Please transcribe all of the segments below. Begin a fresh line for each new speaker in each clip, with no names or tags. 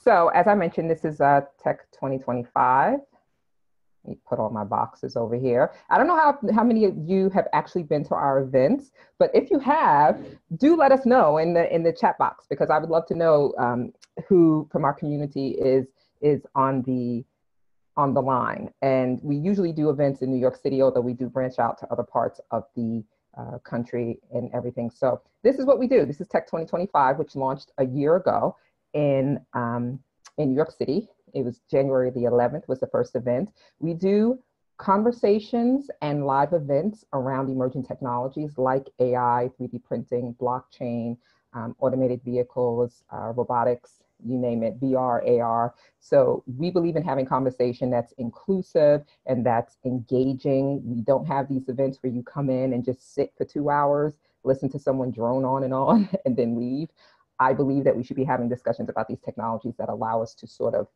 So as I mentioned, this is Tech 2025. Let me put all my boxes over here. I don't know how many of you have actually been to our events, but if you have, do let us know in the chat box, because I would love to know who from our community is on the line. And we usually do events in New York City, although we do branch out to other parts of the country and everything. So this is what we do. This is Tech 2025, which launched a year ago in New York City. It was January the 11th was the first event. We do conversations and live events around emerging technologies like AI, 3D printing, blockchain, automated vehicles, robotics, you name it, VR, AR. So we believe in having conversation that's inclusive and that's engaging. We don't have these events where you come in and just sit for 2 hours, listen to someone drone on, and then leave. I believe that we should be having discussions about these technologies that allow us to sort of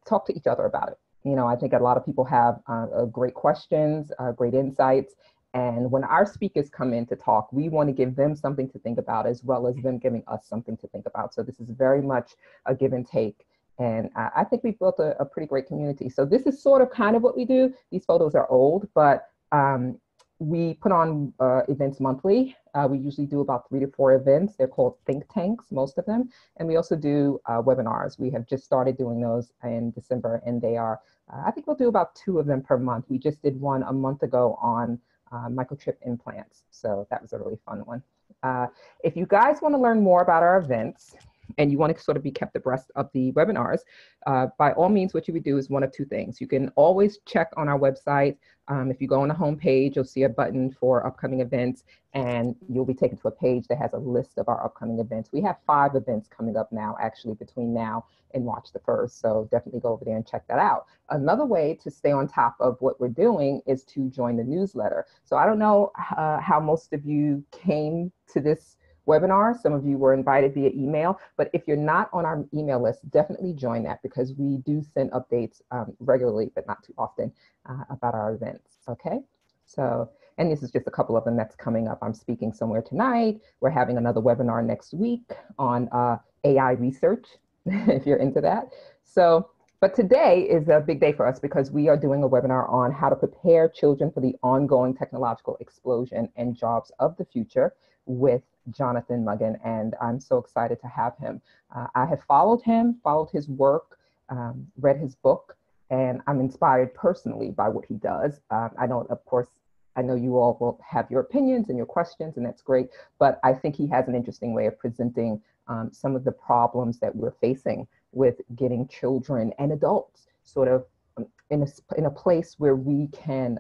talk to each other about it. You know, I think a lot of people have great questions, great insights. And when our speakers come in to talk, we want to give them something to think about as well as them giving us something to think about. So this is very much a give and take. And I think we've built a pretty great community. So this is sort of kind of what we do. These photos are old, but we put on events monthly. We usually do about 3 to 4 events. They're called think tanks, most of them. And we also do webinars. We have just started doing those in December, and they are, I think we'll do about 2 of them per month. We just did one a month ago on microchip implants. So that was a really fun one. If you guys want to learn more about our events and you want to sort of be kept abreast of the webinars, by all means, what you would do is one of 2 things. You can always check on our website. If you go on the home page, you'll see a button for upcoming events, and you'll be taken to a page that has a list of our upcoming events. We have 5 events coming up now, actually, between now and March the 1st. So definitely go over there and check that out. Another way to stay on top of what we're doing is to join the newsletter. So I don't know how most of you came to this webinar. Some of you were invited via email, but if you're not on our email list, definitely join that, because we do send updates regularly, but not too often, about our events, okay? So, and this is just a couple of them that's coming up. I'm speaking somewhere tonight. We're having another webinar next week on AI research, if you're into that. So, but today is a big day for us because we are doing a webinar on how to prepare children for the ongoing technological explosion and jobs of the future with Jonathan Mugan, and I'm so excited to have him. I have followed him, followed his work, read his book, and I'm inspired personally by what he does. I don't, of course, I know you all will have your opinions and your questions, and that's great, but I think he has an interesting way of presenting some of the problems that we're facing with getting children and adults sort of in a place where we can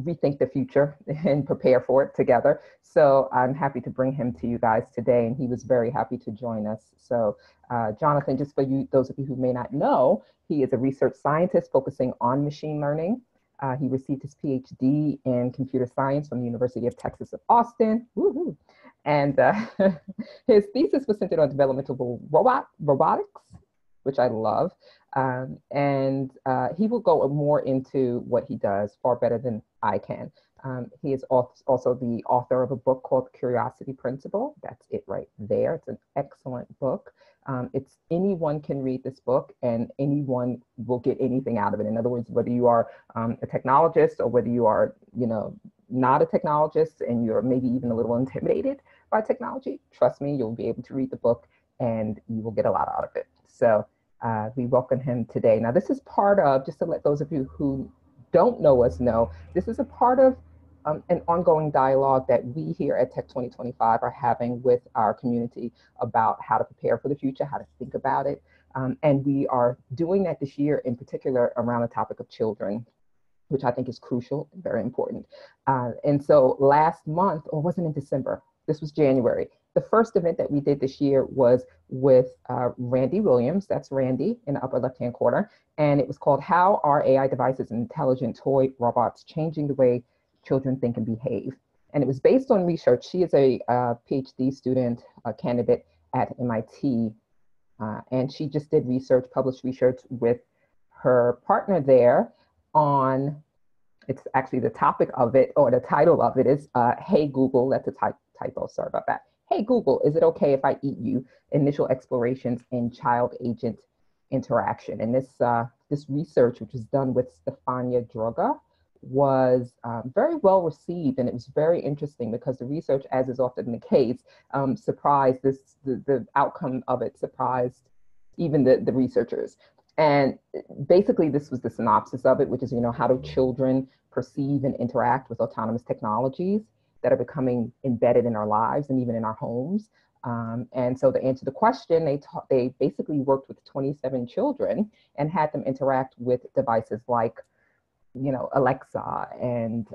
rethink the future and prepare for it together. So I'm happy to bring him to you guys today, and he was very happy to join us. So Jonathan, just for you, those of you who may not know, he is a research scientist focusing on machine learning. He received his PhD in computer science from the University of Texas at Austin. Woohoo! And his thesis was centered on developmental robotics, which I love. And he will go more into what he does far better than I can. He is also the author of a book called Curiosity Principle. That's it right there. It's an excellent book. It's anyone can read this book and anyone will get anything out of it. In other words, whether you are a technologist or whether you are, you know, not a technologist and you're maybe even a little intimidated by technology, trust me, you'll be able to read the book and you will get a lot out of it. So we welcome him today. Now, this is part of, just to let those of you who don't know us know, this is a part of an ongoing dialogue that we here at Tech 2025 are having with our community about how to prepare for the future, how to think about it. And we are doing that this year in particular around the topic of children, which I think is crucial and very important. And so last month, or was it in December? This was January. The first event that we did this year was with Randy Williams, that's Randy in the upper left-hand corner, and it was called How Are AI Devices and Intelligent Toy Robots Changing the Way Children Think and Behave? And it was based on research. She is a PhD student, candidate at MIT, and she just did research, published research with her partner there on, it's actually the topic of it, or the title of it is, Hey Google, that's a typo, sorry about that. hey, Google, is it okay if I eat you? Initial explorations in child-agent interaction. And this research, which was done with Stefania Droga, was very well received, and it was very interesting because the research, as is often the case, surprised the outcome of it surprised even the researchers. And basically, this was the synopsis of it, which is, how do children perceive and interact with autonomous technologies that are becoming embedded in our lives and even in our homes. And so to answer the question, they basically worked with 27 children and had them interact with devices like, Alexa and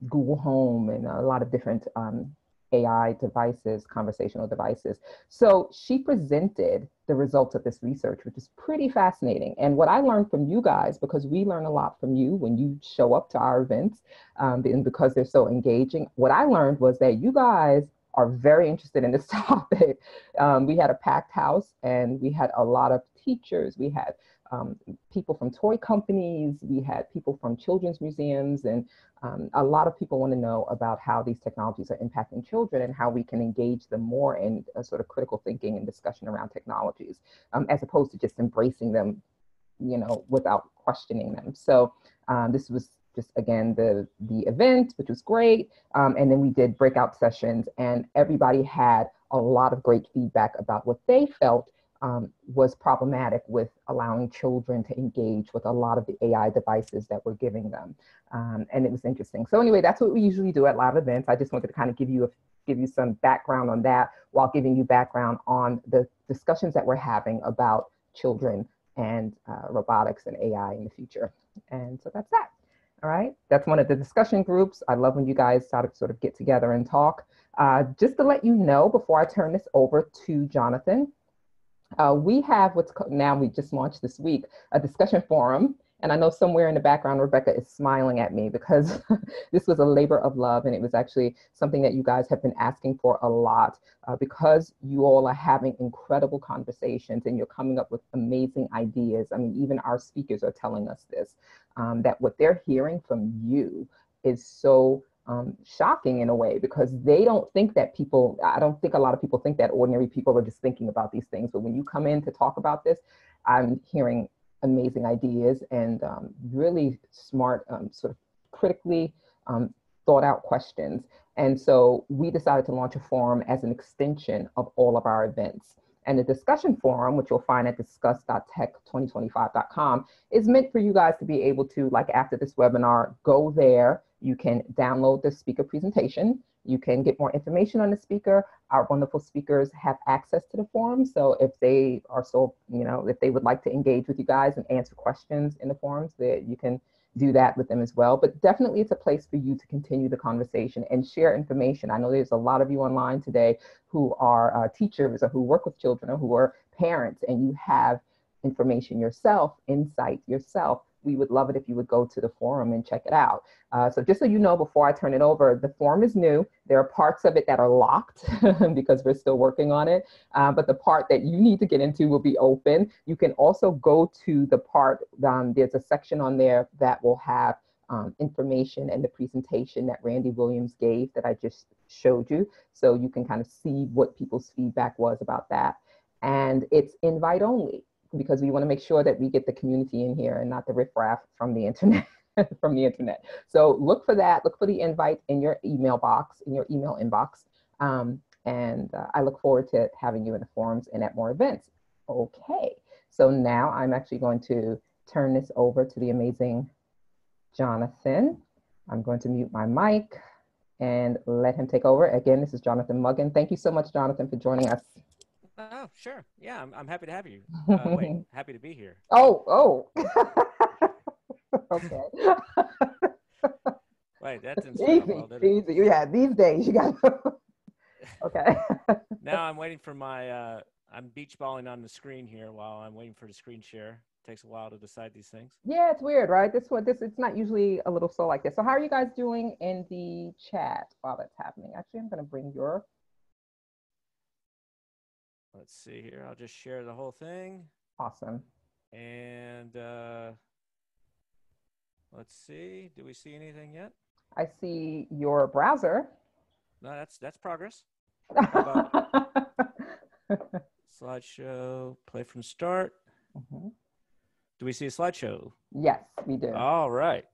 Google Home and a lot of different AI devices, conversational devices. So she presented the results of this research, which is pretty fascinating. And what I learned from you guys, because we learn a lot from you when you show up to our events, and because they're so engaging, what I learned was that you guys are very interested in this topic. We had a packed house and we had a lot of teachers. We had people from toy companies, we had people from children's museums, and a lot of people want to know about how these technologies are impacting children and how we can engage them more in a sort of critical thinking and discussion around technologies, as opposed to just embracing them, without questioning them. So this was just, again, the event, which was great. And then we did breakout sessions, and everybody had a lot of great feedback about what they felt was problematic with allowing children to engage with a lot of the AI devices that we're giving them. And it was interesting. So anyway, that's what we usually do at live events. I just wanted to kind of give you some background on that while giving you background on the discussions that we're having about children and robotics and AI in the future. And so that's that. All right, that's one of the discussion groups. I love when you guys sort of get together and talk. Just to let you know, before I turn this over to Jonathan, we have we just launched this week, a discussion forum. And I know somewhere in the background, Rebecca is smiling at me because this was a labor of love. And it was actually something that you guys have been asking for a lot, because you all are having incredible conversations and you're coming up with amazing ideas. I mean, even our speakers are telling us this, that what they're hearing from you is so shocking in a way, because they don't think that I don't think a lot of people think that ordinary people are just thinking about these things. But when you come in to talk about this, I'm hearing amazing ideas and really smart, sort of critically thought out questions. And so we decided to launch a forum as an extension of all of our events. And the discussion forum, which you'll find at discuss.tech2025.com, is meant for you guys to be able to, like after this webinar, go there. You can download the speaker presentation. You can get more information on the speaker. Our wonderful speakers have access to the forum. So if they are if they would like to engage with you guys and answer questions in the forums, that you can do that with them as well. But definitely it's a place for you to continue the conversation and share information. I know there's a lot of you online today who are teachers or who work with children or who are parents, and you have information yourself, insight yourself. We would love it if you would go to the forum and check it out. So just so you know, before I turn it over, the forum is new. There are parts of it that are locked because we're still working on it. But the part that you need to get into will be open. You can also go to the part, there's a section on there that will have information and the presentation that Randy Williams gave that I just showed you. So you can kind of see what people's feedback was about that. And it's invite only, because we want to make sure that we get the community in here and not the riffraff from the internet. From the internet. So look for that. Look for the invite in your email box, in your email inbox. And I look forward to having you in the forums and at more events. Okay. So now I'm actually going to turn this over to the amazing Jonathan. I'm going to mute my mic and let him take over. Again, this is Jonathan Mugan. Thank you so much, Jonathan, for joining us.
Oh, sure. Yeah, I'm happy to have you. Wait, happy to be here.
Oh. Okay.
Wait, that didn't start off well, did it?
Easy. Yeah, these days you got to. Okay.
Now I'm waiting for my, I'm beach balling on the screen here while I'm waiting for the screen share. It takes a while to decide these things.
Yeah, it's weird, right? It's not usually a little slow like this. So how are you guys doing in the chat while that's happening? Actually, I'm going to bring your.
Let's see here. I'll just share the whole thing.
Awesome.
And let's see. Do we see anything yet?
I see your browser.
No, that's progress. How about slideshow, play from start?
Mhm.
Do we see a slideshow?
Yes, we do.
All right.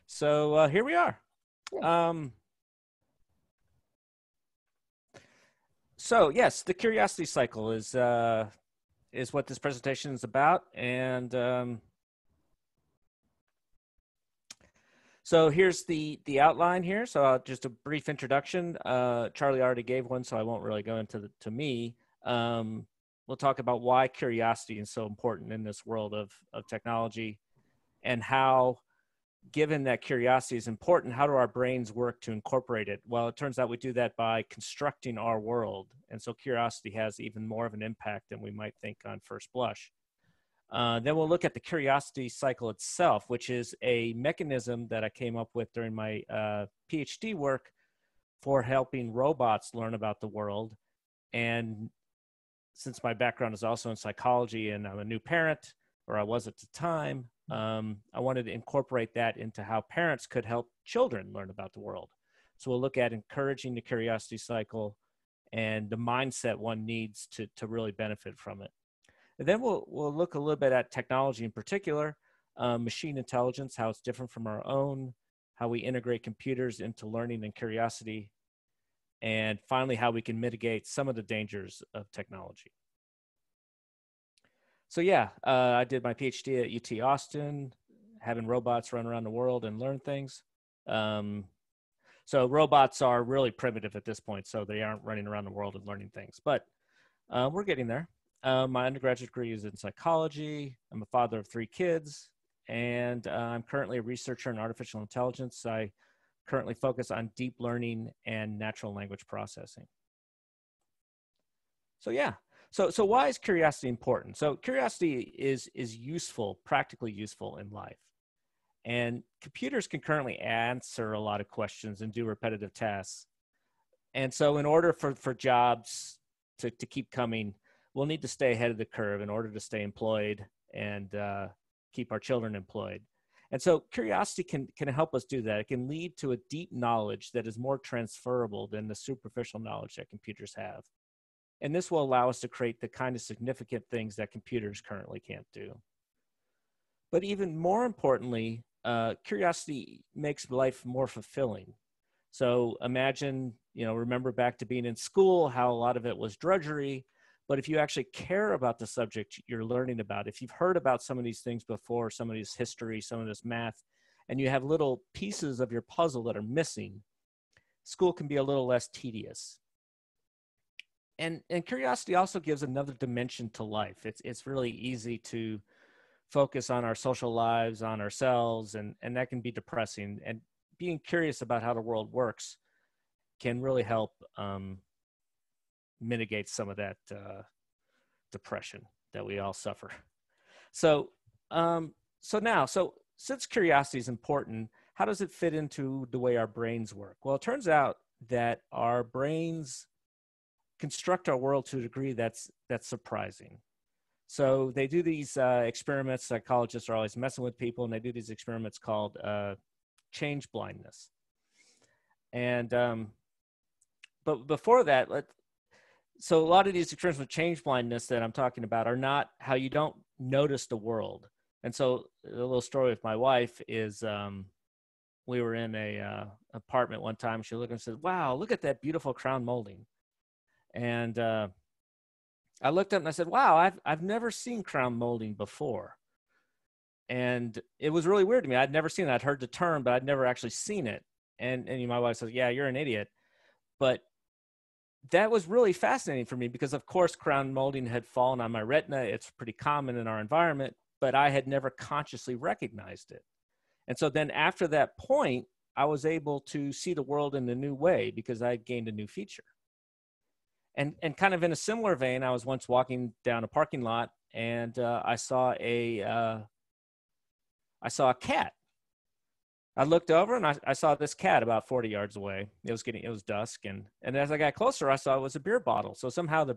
So here we are.
Yeah.
So yes, the curiosity cycle is what this presentation is about. And so here's the outline here. So just a brief introduction. Charlie already gave one, so I won't really go into to me. We'll talk about why curiosity is so important in this world of technology, and how, given that curiosity is important, how do our brains work to incorporate it? Well, it turns out we do that by constructing our world. And so curiosity has even more of an impact than we might think on first blush. Then we'll look at the curiosity cycle itself, which is a mechanism that I came up with during my PhD work for helping robots learn about the world. And since my background is also in psychology and I'm a new parent, or I was at the time, I wanted to incorporate that into how parents could help children learn about the world. So we'll look at encouraging the curiosity cycle and the mindset one needs to really benefit from it. And then we'll look a little bit at technology in particular, machine intelligence, how it's different from our own, how we integrate computers into learning and curiosity, and finally, how we can mitigate some of the dangers of technology. So yeah, I did my PhD at UT Austin, having robots run around the world and learn things. So robots are really primitive at this point, so they aren't running around the world and learning things, but we're getting there. My undergraduate degree is in psychology. I'm a father of 3 kids, and I'm currently a researcher in artificial intelligence. I currently focus on deep learning and natural language processing. So yeah, so why is curiosity important? So curiosity is useful, practically useful in life. And computers can currently answer a lot of questions and do repetitive tasks. And so in order for jobs to keep coming, we'll need to stay ahead of the curve in order to stay employed and keep our children employed. And so curiosity can help us do that. It can lead to a deep knowledge that is more transferable than the superficial knowledge that computers have. And this will allow us to create the kind of significant things that computers currently can't do. But even more importantly, curiosity makes life more fulfilling. So imagine, remember back to being in school, how a lot of it was drudgery. But if you actually care about the subject you're learning about, if you've heard about some of these things before, some of this history, some of this math, and you have little pieces of your puzzle that are missing, school can be a little less tedious. And curiosity also gives another dimension to life. It's really easy to focus on our social lives, on ourselves, and that can be depressing. And being curious about how the world works can really help mitigate some of that depression that we all suffer. So since curiosity is important, how does it fit into the way our brains work? Well, it turns out that our brains construct our world to a degree that's surprising. So they do these experiments. Psychologists are always messing with people, and they do these experiments called change blindness. And but before that, so a lot of these experiments with change blindness that I'm talking about are not how you don't notice the world. And so a little story with my wife is we were in a apartment one time. She looked and said, "Wow, look at that beautiful crown molding." And I looked up and I said, "Wow, I've never seen crown molding before." And it was really weird to me. I'd never seen it. I'd heard the term, but I'd never actually seen it. And my wife said, "Yeah, you're an idiot." But that was really fascinating for me because, of course, crown molding had fallen on my retina. It's pretty common in our environment, but I had never consciously recognized it. And so then after that point, I was able to see the world in a new way because I had gained a new feature. And kind of in a similar vein, I was once walking down a parking lot and I saw a cat. I looked over and I saw this cat about 40 yards away. It was dusk. And as I got closer, I saw it was a beer bottle. So somehow the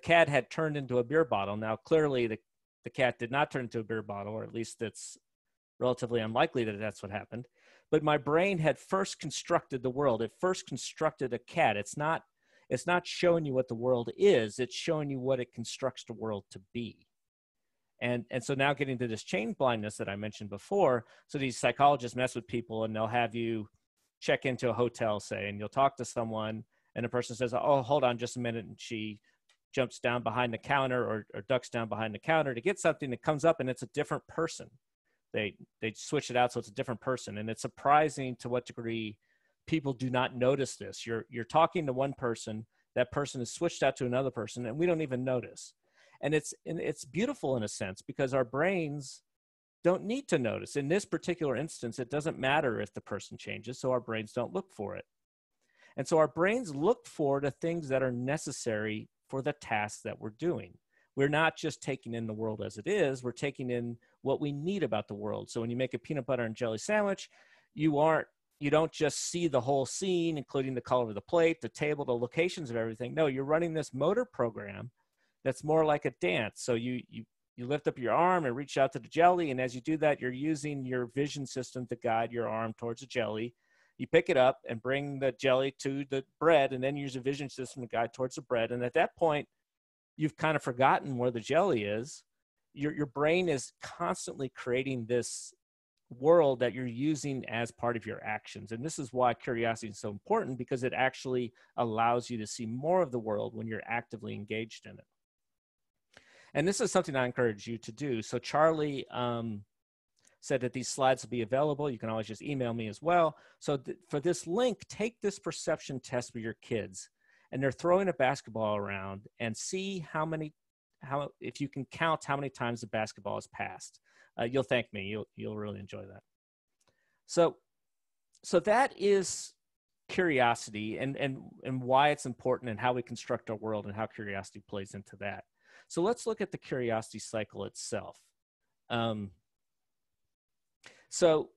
cat had turned into a beer bottle. Now, clearly the cat did not turn into a beer bottle, or at least it's relatively unlikely that that's what happened. but my brain had first constructed the world. It first constructed a cat. It's not showing you what the world is. It's showing you what it constructs the world to be. And so now getting to this chain blindness that I mentioned before, so these psychologists mess with people and they'll have you check into a hotel, say, and you'll talk to someone and the person says, oh, hold on just a minute. And she jumps down behind the counter or ducks down behind the counter to get something that comes up and it's a different person. They switch it out so it's a different person. And it's surprising to what degree people do not notice this. You're talking to one person, that person is switched out to another person, and we don't even notice. And it's beautiful in a sense because our brains don't need to notice. In this particular instance, it doesn't matter if the person changes, so our brains don't look for it. And so our brains look for the things that are necessary for the tasks that we're doing. We're not just taking in the world as it is, we're taking in what we need about the world. So when you make a peanut butter and jelly sandwich, you don't just see the whole scene, including the color of the plate, the table, the locations of everything. No, you're running this motor program that's more like a dance. So you lift up your arm and reach out to the jelly. And as you do that, you're using your vision system to guide your arm towards the jelly. You pick it up and bring the jelly to the bread, and then use your vision system to guide towards the bread. And at that point, you've kind of forgotten where the jelly is. Your brain is constantly creating this world that you're using as part of your actions. And this is why curiosity is so important, because it actually allows you to see more of the world when you're actively engaged in it. And this is something I encourage you to do. So Charlie said that these slides will be available. You can always just email me as well. So for this link, take this perception test with your kids. And they're throwing a basketball around and see if you can count how many times the basketball is passed. You'll thank me. You'll really enjoy that. So that is curiosity and why it's important and how we construct our world and how curiosity plays into that. So let's look at the curiosity cycle itself. So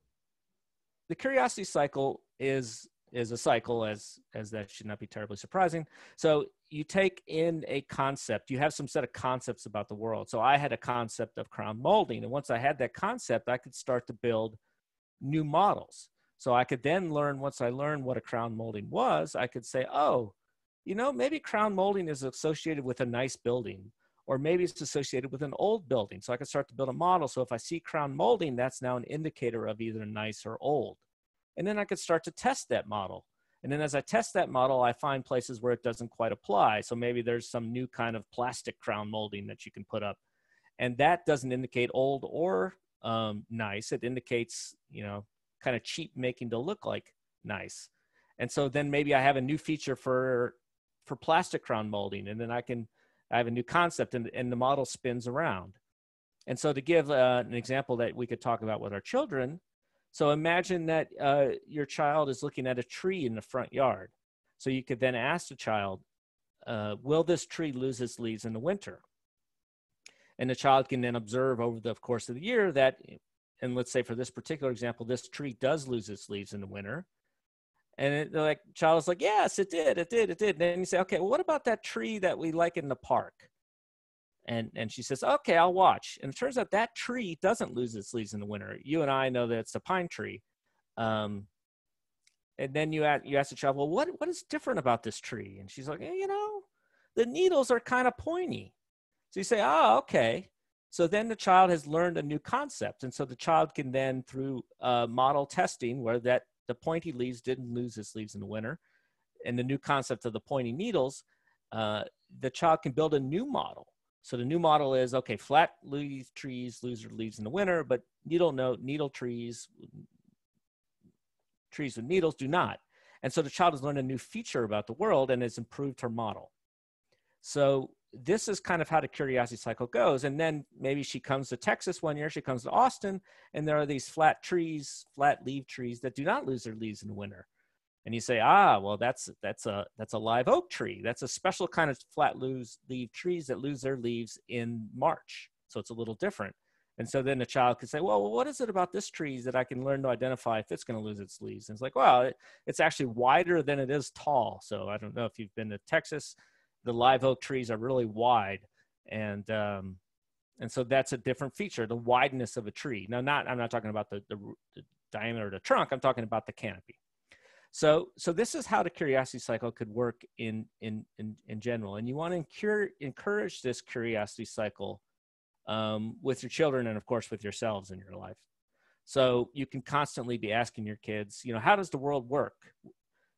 the curiosity cycle is a cycle, as that should not be terribly surprising. So you take in a concept, you have some set of concepts about the world. So I had a concept of crown molding. And once I had that concept, I could start to build new models. So I could then learn, once I learned what a crown molding was, I could say, oh, maybe crown molding is associated with a nice building, or maybe it's associated with an old building. So I could start to build a model. So if I see crown molding, that's now an indicator of either nice or old. And then I could start to test that model. And then as I test that model, I find places where it doesn't quite apply. So maybe there's some new kind of plastic crown molding that you can put up. And that doesn't indicate old or nice. It indicates, kind of cheap making to look like nice. And so then maybe I have a new feature for plastic crown molding. And then I have a new concept and the model spins around. And so to give an example that we could talk about with our children, so imagine that your child is looking at a tree in the front yard. So you could then ask the child, will this tree lose its leaves in the winter? And the child can then observe over the course of the year that, and let's say for this particular example, this tree does lose its leaves in the winter. And the child is like, yes, it did. And then you say, okay, well, what about that tree that we like in the park? And she says, okay, I'll watch. And it turns out that tree doesn't lose its leaves in the winter. You and I know that it's a pine tree. And then you ask the child, well, what is different about this tree? And she's like, the needles are kind of pointy. So you say, oh, okay. So then the child has learned a new concept. And so the child can then, through model testing, where the pointy leaves didn't lose its leaves in the winter, and the new concept of the pointy needles, the child can build a new model. So the new model is, okay, flat leaf trees lose their leaves in the winter, but needle trees with needles do not. And so the child has learned a new feature about the world and has improved her model. So this is kind of how the curiosity cycle goes. And then maybe she comes to Texas one year, she comes to Austin, and there are these flat leaf trees that do not lose their leaves in the winter. And you say, well, that's a live oak tree. That's a special kind of flat leaf trees that lose their leaves in March. So it's a little different. And so then the child could say, well, what is it about this tree that I can learn to identify if it's going to lose its leaves? And it's like, well, it's actually wider than it is tall. So I don't know if you've been to Texas, the live oak trees are really wide. And so that's a different feature, the wideness of a tree. Now, I'm not talking about the diameter of the trunk. I'm talking about the canopy. So this is how the curiosity cycle could work in general. And you want to encourage this curiosity cycle with your children and, of course, with yourselves in your life. So you can constantly be asking your kids, how does the world work?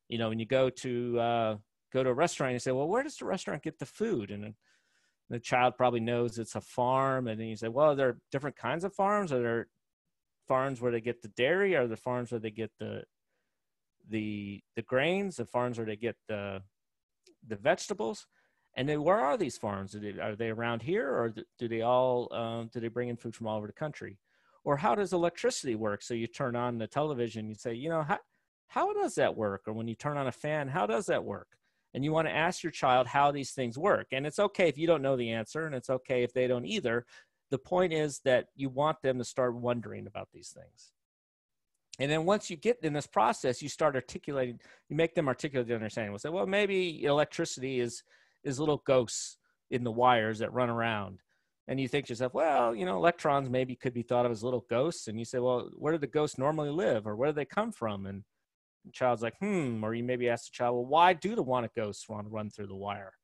When you go to a restaurant, you say, well, where does the restaurant get the food? And the child probably knows it's a farm. And then you say, well, there are different kinds of farms. Are there farms where they get the dairy? Are there farms where they get the grains? The farms where they get the vegetables? And then where are these farms? Are they around here, or do they bring in food from all over the country? Or how does electricity work? So you turn on the television, you say, how does that work? Or when you turn on a fan, how does that work? And you want to ask your child how these things work. And it's okay if you don't know the answer, and it's okay if they don't either. The point is that you want them to start wondering about these things. And then once you get in this process, you start articulating, you make them articulate the understanding. We'll say, well, maybe electricity is little ghosts in the wires that run around. And you think to yourself, well, electrons maybe could be thought of as little ghosts. And you say, well, where do the ghosts normally live, or where do they come from? And the child's like, or you maybe ask the child, well, why do the ghosts want to run through the wire?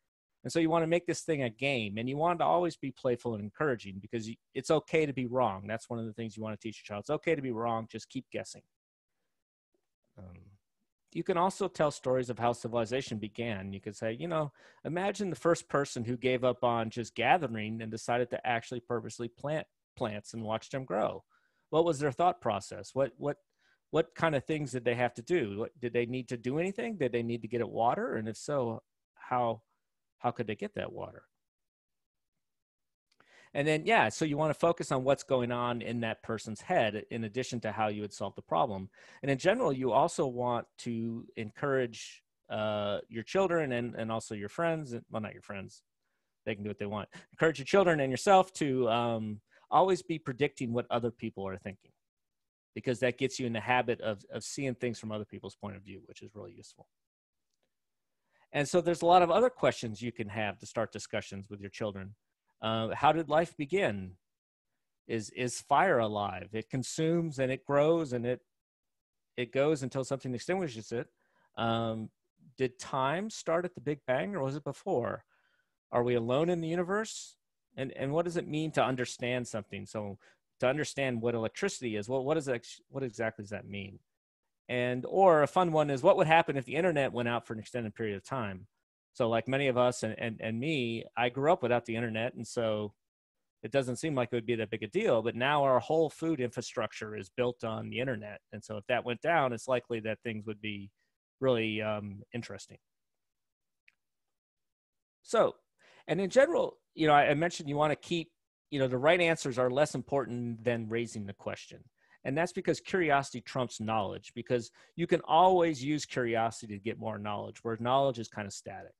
And so you want to make this thing a game, and you want to always be playful and encouraging, because it's okay to be wrong. That's one of the things you want to teach your child. It's okay to be wrong. Just keep guessing. You can also tell stories of how civilization began. You could say, imagine the first person who gave up on just gathering and decided to actually purposely plant plants and watch them grow. What was their thought process? What kind of things did they have to do? Did they need to do anything? Did they need to get it water? And if so, how could they get that water? And then, so you want to focus on what's going on in that person's head in addition to how you would solve the problem. And in general, you also want to encourage your children and also your friends. Well, not your friends. They can do what they want. Encourage your children and yourself to always be predicting what other people are thinking, because that gets you in the habit of seeing things from other people's point of view, which is really useful. And so there's a lot of other questions you can have to start discussions with your children. How did life begin? Is fire alive? It consumes and it grows and it goes until something extinguishes it. Did time start at the Big Bang, or was it before? Are we alone in the universe? And what does it mean to understand something? So to understand what electricity is, well, what exactly does that mean? Or a fun one is, what would happen if the internet went out for an extended period of time? So like many of us and me, I grew up without the internet. And so it doesn't seem like it would be that big a deal, but now our whole food infrastructure is built on the internet. And so if that went down, it's likely that things would be really interesting. So, and in general, I mentioned you want to keep, the right answers are less important than raising the question. And that's because curiosity trumps knowledge, because you can always use curiosity to get more knowledge, where knowledge is kind of static.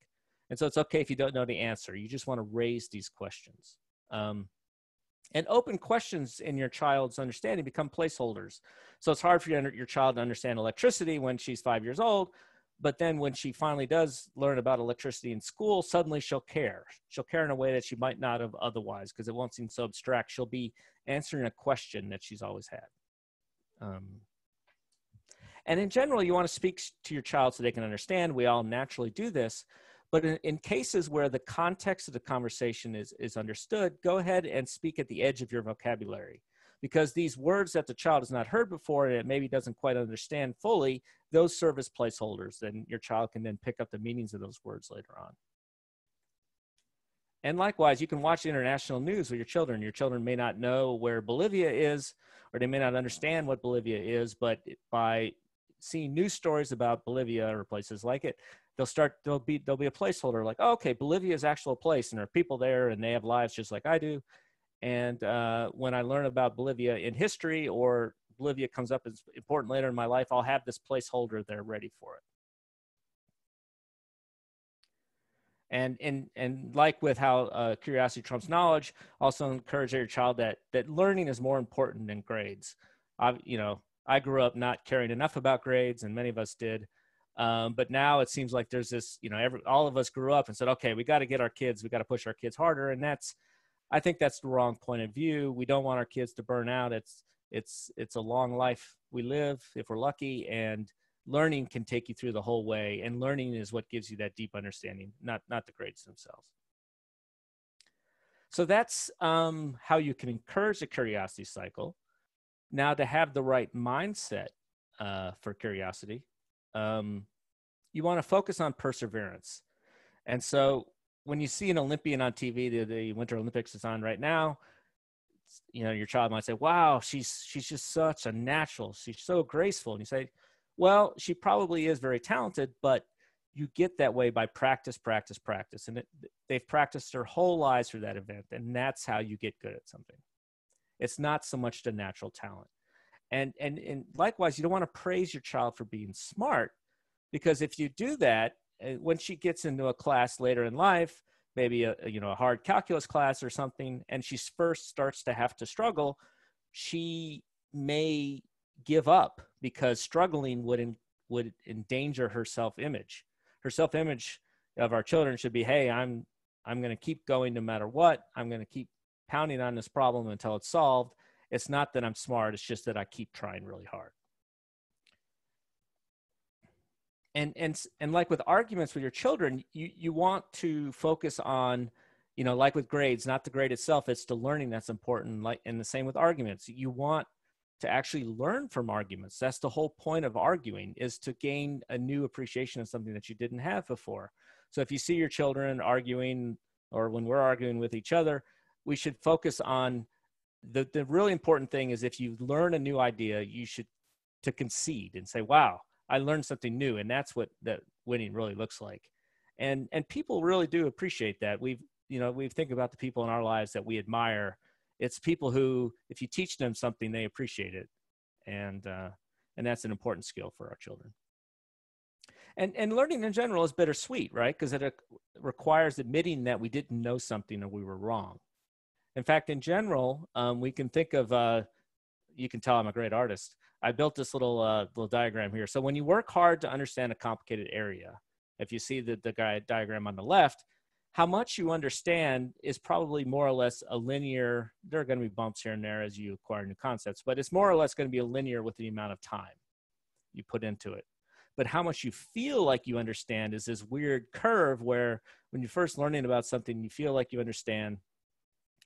And so it's okay if you don't know the answer. You just want to raise these questions. And open questions in your child's understanding become placeholders. So it's hard for your child to understand electricity when she's 5 years old, but then when she finally does learn about electricity in school, suddenly she'll care. She'll care in a way that she might not have otherwise, because it won't seem so abstract. She'll be answering a question that she's always had. And in general, you want to speak to your child so they can understand. We all naturally do this. But in cases where the context of the conversation is understood, go ahead and speak at the edge of your vocabulary. Because these words that the child has not heard before and it maybe doesn't quite understand fully, those serve as placeholders. Then your child can then pick up the meanings of those words later on. And likewise, you can watch international news with your children. Your children may not know where Bolivia is, or they may not understand what Bolivia is, but by seeing news stories about Bolivia or places like it, there'll be a placeholder like, oh, okay, Bolivia is actual place, and there are people there, and they have lives just like I do. And when I learn about Bolivia in history, or Bolivia comes up as important later in my life, I'll have this placeholder there ready for it. And like with how curiosity trumps knowledge, also encourage your child that learning is more important than grades. I grew up not caring enough about grades, and many of us did. But now it seems like there's this, all of us grew up and said, okay, we got to to push our kids harder. And I think that's the wrong point of view. We don't want our kids to burn out. It's a long life we live if we're lucky, and learning can take you through the whole way. And learning is what gives you that deep understanding, not the grades themselves. So that's how you can encourage the curiosity cycle. Now, to have the right mindset for curiosity, you want to focus on perseverance. And so when you see an Olympian on TV, the Winter Olympics is on right now, you know, your child might say, wow, she's just such a natural. She's so graceful. And you say, well, she probably is very talented, but you get that way by practice. And they've practiced their whole lives for that event. And that's how you get good at something. It's not so much the natural talent. And likewise, you don't want to praise your child for being smart, because if you do that, when she gets into a class later in life, maybe a hard calculus class or something, and she first starts to have to struggle, she may give up because struggling would endanger her self-image. Her self-image of our children should be, hey, I'm going to keep going no matter what. I'm going to keep pounding on this problem until it's solved. It's not that I'm smart. It's just that I keep trying really hard. And like with arguments with your children, you want to focus on, like with grades, not the grade itself, it's the learning that's important. And the same with arguments. You want to actually learn from arguments. That's the whole point of arguing, is to gain a new appreciation of something that you didn't have before. So if you see your children arguing, or when we're arguing with each other, we should focus on the really important thing is, if you learn a new idea, you should to concede and say, wow, I learned something new. And that's what that winning really looks like. And people really do appreciate that. We think about the people in our lives that we admire. It's people who, if you teach them something, they appreciate it. And that's an important skill for our children. And learning in general is bittersweet, right? Because it requires admitting that we didn't know something or we were wrong. In fact, in general, we can think of, you can tell I'm a great artist. I built this little diagram here. So when you work hard to understand a complicated area, if you see the diagram on the left, how much you understand is probably more or less a linear. There are going to be bumps here and there as you acquire new concepts, but it's more or less going to be a linear with the amount of time you put into it. But how much you feel like you understand is this weird curve where when you're first learning about something, you feel like you understand.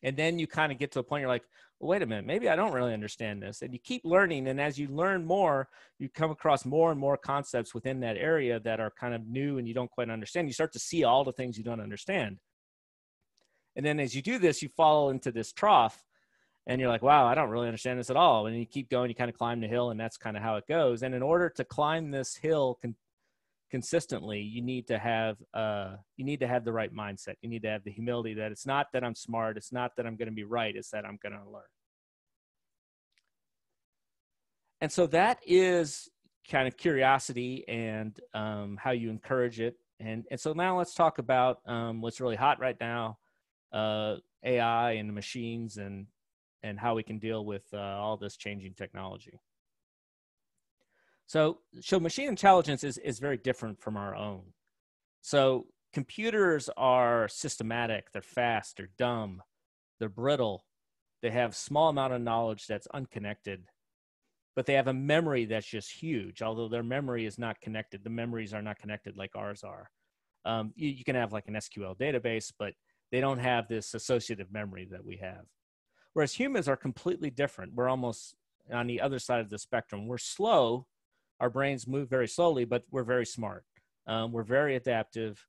And then you kind of get to a point, you're like, well, wait a minute, maybe I don't really understand this. And you keep learning. And as you learn more, you come across more and more concepts within that area that are kind of new and you don't quite understand. You start to see all the things you don't understand. And then as you do this, you fall into this trough and you're like, wow, I don't really understand this at all. And you keep going, you kind of climb the hill, and that's kind of how it goes. And in order to climb this hill consistently, you need to have the right mindset. You need to have the humility that it's not that I'm smart, it's not that I'm going to be right, it's that I'm going to learn. And so that is kind of curiosity and how you encourage it. And so now let's talk about what's really hot right now, AI and the machines, and how we can deal with all this changing technology. So machine intelligence is very different from our own. So computers are systematic, they're fast, they're dumb, they're brittle, they have small amount of knowledge that's unconnected, but they have a memory that's just huge. Although their memory is not connected, the memories are not connected like ours are. You can have like an SQL database, but they don't have this associative memory that we have. Whereas humans are completely different. We're almost on the other side of the spectrum. We're slow. Our brains move very slowly, but we're very smart. We're very adaptive.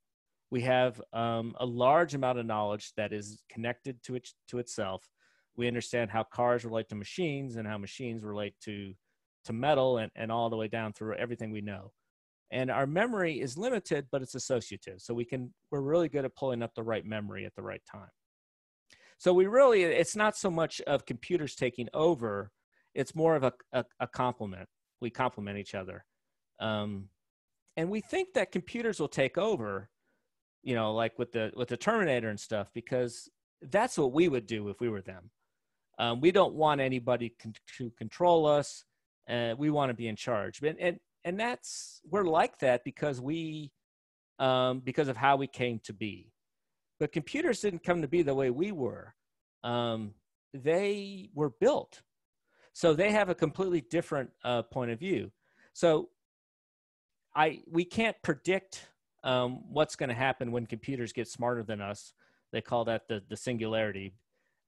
We have a large amount of knowledge that is connected to itself. We understand how cars relate to machines and how machines relate to metal, and all the way down through everything we know. And our memory is limited, but it's associative. So we're really good at pulling up the right memory at the right time. So it's not so much of computers taking over, it's more of a complement. We complement each other. And we think that computers will take over, like with the Terminator and stuff, because that's what we would do if we were them. We don't want anybody to control us. We want to be in charge. And we're like that because because of how we came to be. But computers didn't come to be the way we were. They were built. So they have a completely different point of view. So we can't predict what's going to happen when computers get smarter than us. They call that the singularity.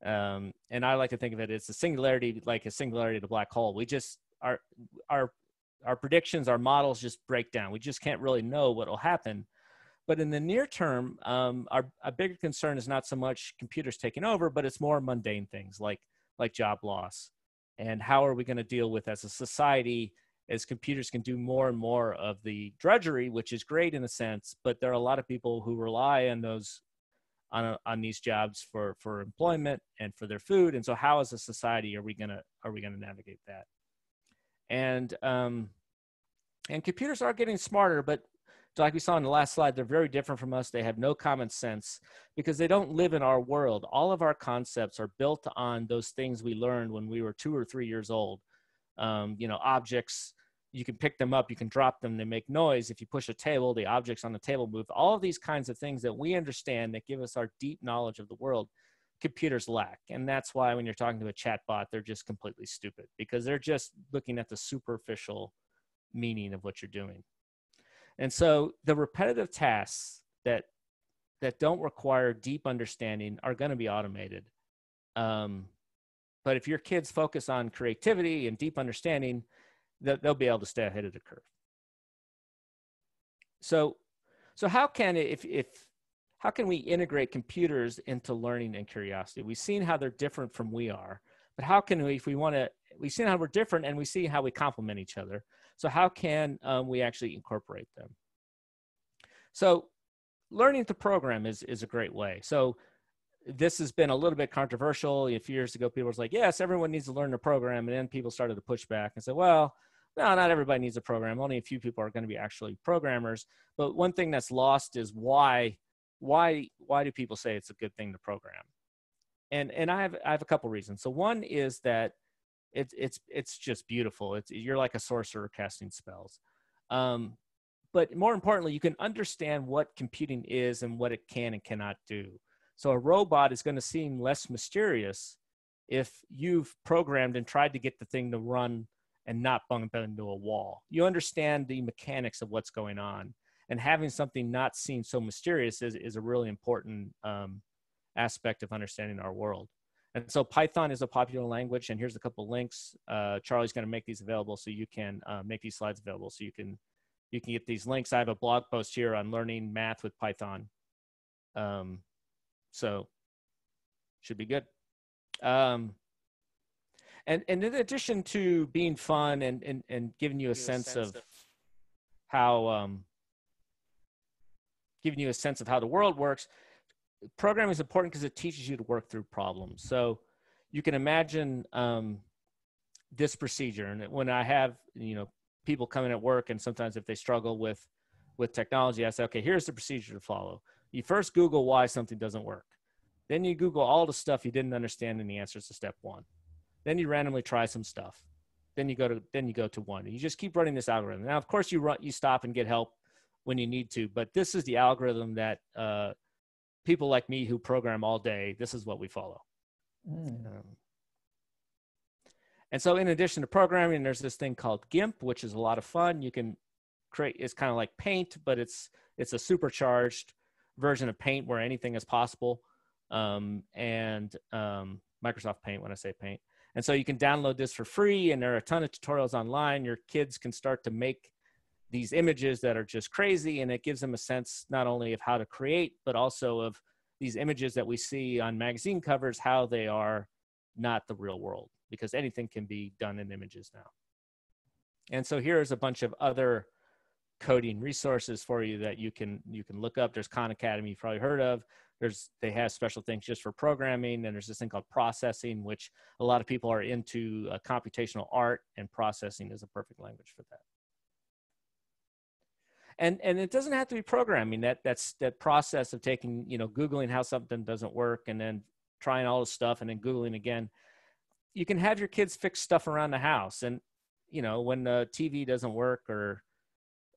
And I like to think of it as a singularity, like a singularity of the black hole. We just, our predictions, our models just break down. We just can't really know what will happen. But in the near term, our bigger concern is not so much computers taking over, but it's more mundane things like job loss. And how are we going to deal with, as a society, as computers can do more and more of the drudgery, which is great in a sense, but there are a lot of people who rely on those on these jobs for employment and for their food. And so how, as a society, are we gonna navigate that? And computers are getting smarter, but like we saw in the last slide, they're very different from us. They have no common sense because they don't live in our world. All of our concepts are built on those things we learned when we were 2 or 3 years old. Objects, you can pick them up, you can drop them, they make noise. If you push a table, the objects on the table move. All of these kinds of things that we understand, that give us our deep knowledge of the world, computers lack. And that's why when you're talking to a chatbot, they're just completely stupid, because they're just looking at the superficial meaning of what you're doing. And so the repetitive tasks that don't require deep understanding are going to be automated. But if your kids focus on creativity and deep understanding, they'll be able to stay ahead of the curve. So how can how can we integrate computers into learning and curiosity? We've seen how they're different from we are, but how can we, if we want to, we've seen how we're different and we see how we complement each other. So how can we actually incorporate them? So learning to program is a great way. So this has been a little bit controversial. A few years ago, people was like, yes, everyone needs to learn to program. And then people started to push back and say, well, no, not everybody needs a program. Only a few people are going to be actually programmers. But one thing that's lost is why do people say it's a good thing to program? And I have a couple reasons. So one is that it's just beautiful. You're like a sorcerer casting spells. But more importantly, you can understand what computing is and what it can and cannot do. So a robot is going to seem less mysterious if you've programmed and tried to get the thing to run and not bump into a wall. You understand the mechanics of what's going on. And having something not seem so mysterious is a really important aspect of understanding our world. And so Python is a popular language. And here's a couple links. Charlie's going to make these available so you can make these slides available so you can get these links. I have a blog post here on learning math with Python. So should be good. And in addition to being fun and giving you a sense of how the world works, programming is important because it teaches you to work through problems. So you can imagine this procedure. And when I have people coming at work, and sometimes if they struggle with technology, I say, okay, here's the procedure to follow. You first Google why something doesn't work. Then you Google all the stuff you didn't understand in the answers to step one. Then you randomly try some stuff. Then you go to one. And you just keep running this algorithm. Now, of course, you stop and get help when you need to, but this is the algorithm that people like me who program all day, this is what we follow. And so in addition to programming, there's this thing called GIMP, which is a lot of fun. You can create, it's kind of like Paint, but it's a supercharged version of Paint where anything is possible. Microsoft Paint, when I say Paint. And so you can download this for free, and there are a ton of tutorials online. Your kids can start to make these images that are just crazy, and it gives them a sense not only of how to create, but also of these images that we see on magazine covers, how they are not the real world, because anything can be done in images now. And so here's a bunch of other coding resources for you that you can look up. There's Khan Academy, you've probably heard of. They have special things just for programming, and there's this thing called processing, which a lot of people are into. Computational art, and processing is a perfect language for that. And it doesn't have to be programming. That process of taking, Googling how something doesn't work and then trying all this stuff and then Googling again. You can have your kids fix stuff around the house. And, when the TV doesn't work or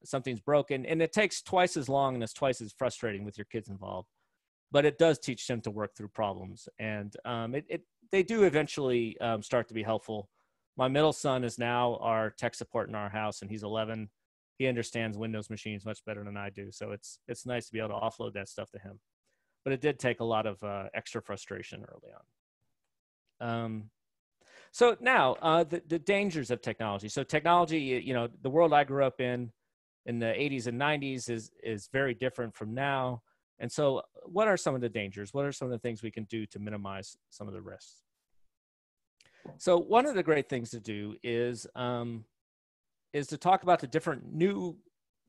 something's broken, and it takes twice as long and it's twice as frustrating with your kids involved, but it does teach them to work through problems. And they do eventually start to be helpful My middle son is now our tech support in our house, and he's 11. He understands Windows machines much better than I do. So it's nice to be able to offload that stuff to him. But it did take a lot of extra frustration early on. So now the dangers of technology. So technology, the world I grew up in the 80s and 90s is very different from now. And so what are some of the dangers? What are some of the things we can do to minimize some of the risks? So one of the great things to do is to talk about the different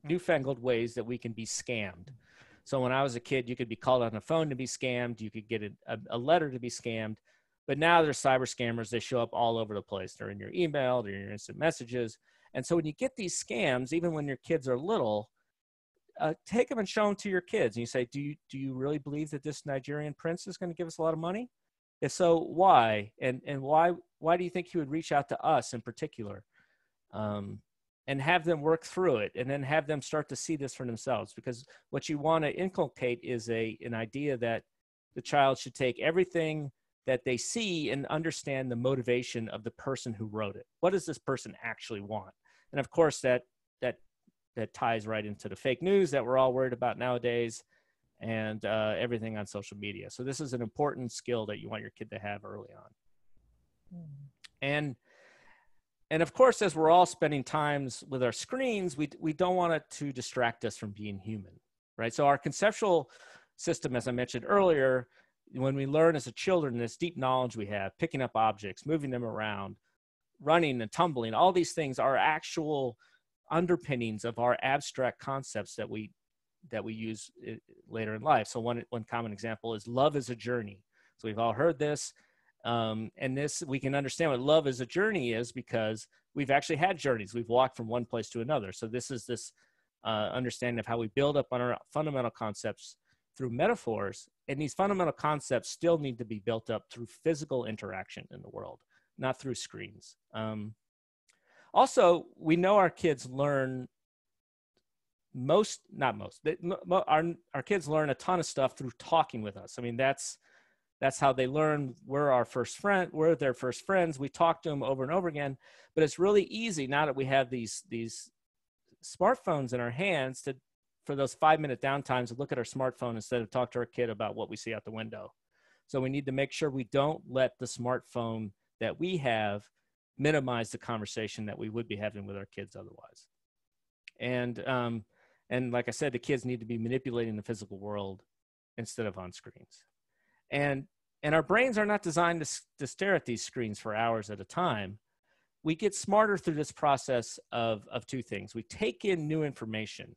newfangled ways that we can be scammed. So when I was a kid, you could be called on the phone to be scammed. You could get a letter to be scammed. But now there's cyber scammers. They show up all over the place. They're in your email, they're in your instant messages. And so when you get these scams, even when your kids are little, take them and show them to your kids. And you say, do you really believe that this Nigerian prince is going to give us a lot of money? If so, why? And why do you think he would reach out to us in particular? And have them work through it, and then have them start to see this for themselves. Because what you want to inculcate is an idea that the child should take everything that they see and understand the motivation of the person who wrote it. What does this person actually want? And of course, that ties right into the fake news that we're all worried about nowadays, and everything on social media. So this is an important skill that you want your kid to have early on. And of course, as we're all spending times with our screens, we don't want it to distract us from being human, right? So our conceptual system, as I mentioned earlier, when we learn as a children, this deep knowledge we have, picking up objects, moving them around, running and tumbling, all these things are actual underpinnings of our abstract concepts that we use later in life. So one common example is love is a journey. So we've all heard this. And this, we can understand what love as a journey is because we've actually had journeys. We've walked from one place to another. So this is this understanding of how we build up on our fundamental concepts through metaphors. And these fundamental concepts still need to be built up through physical interaction in the world, not through screens. Also, we know our kids learn our kids learn a ton of stuff through talking with us. I mean, that's how they learn. We're their first friends. We talk to them over and over again, but it's really easy now that we have these smartphones in our hands for those 5-minute downtimes to look at our smartphone instead of talk to our kid about what we see out the window. So we need to make sure we don't let the smartphone that we have minimize the conversation that we would be having with our kids otherwise. And like I said, the kids need to be manipulating the physical world instead of on screens. And our brains are not designed to stare at these screens for hours at a time. We get smarter through this process of two things. We take in new information,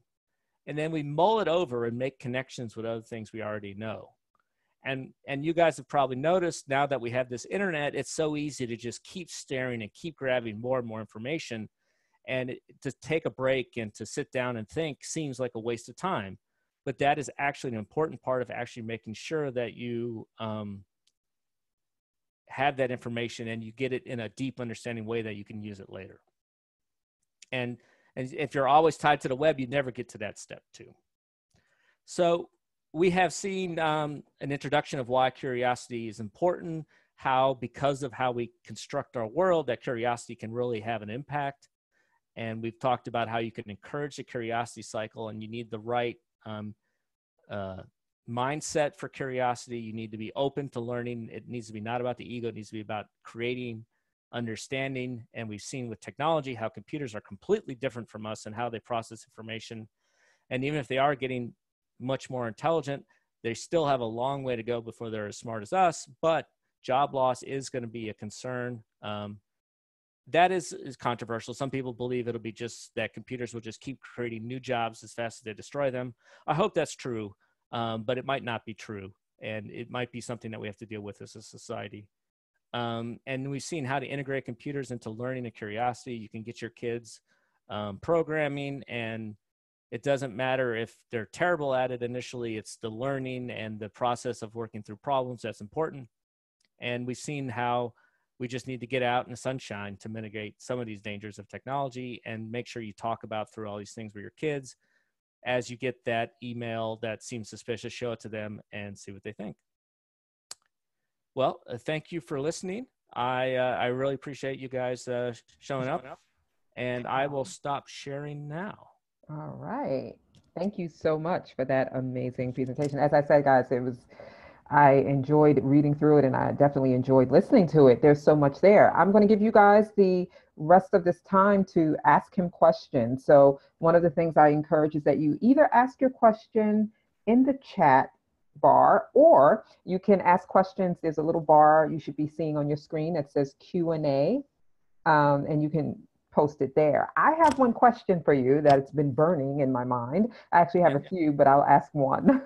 and then we mull it over and make connections with other things we already know. And you guys have probably noticed now that we have this internet, it's so easy to just keep staring and keep grabbing more and more information. And to take a break and to sit down and think seems like a waste of time. But that is actually an important part of actually making sure that you have that information and you get it in a deep understanding way that you can use it later. And if you're always tied to the web, you never get to that step too. So we have seen an introduction of why curiosity is important, how because of how we construct our world, that curiosity can really have an impact. And we've talked about how you can encourage the curiosity cycle, and you need the right mindset for curiosity. You need to be open to learning. It needs to be not about the ego. It needs to be about creating understanding. And we've seen with technology how computers are completely different from us and how they process information. And even if they are getting much more intelligent, they still have a long way to go before they're as smart as us. But job loss is going to be a concern. That is controversial. Some people believe it'll be just that computers will just keep creating new jobs as fast as they destroy them. I hope that's true, but it might not be true. And it might be something that we have to deal with as a society. And we've seen how to integrate computers into learning and curiosity. You can get your kids programming, and it doesn't matter if they're terrible at it initially. It's the learning and the process of working through problems that's important. And we've seen how we just need to get out in the sunshine to mitigate some of these dangers of technology, and make sure you talk about through all these things with your kids. As you get that email that seems suspicious, show it to them and see what they think. Well, thank you for listening. I really appreciate you guys showing up, and I will stop sharing now.
All right. Thank you so much for that amazing presentation. As I said, guys, I enjoyed reading through it and I definitely enjoyed listening to it. There's so much there. I'm going to give you guys the rest of this time to ask him questions. So, one of the things I encourage is that you either ask your question in the chat bar or you can ask questions. There's a little bar you should be seeing on your screen that says Q&A, and you can post it there. I have one question for you that's been burning in my mind. I actually have a few, but I'll ask one.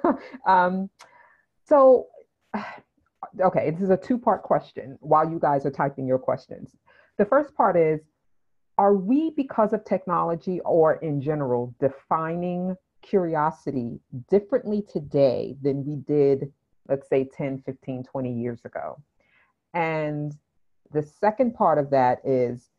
So, okay, this is a two-part question while you guys are typing your questions. The first part is, are we, because of technology or in general, defining curiosity differently today than we did, let's say, 10, 15, 20 years ago? And the second part of that is,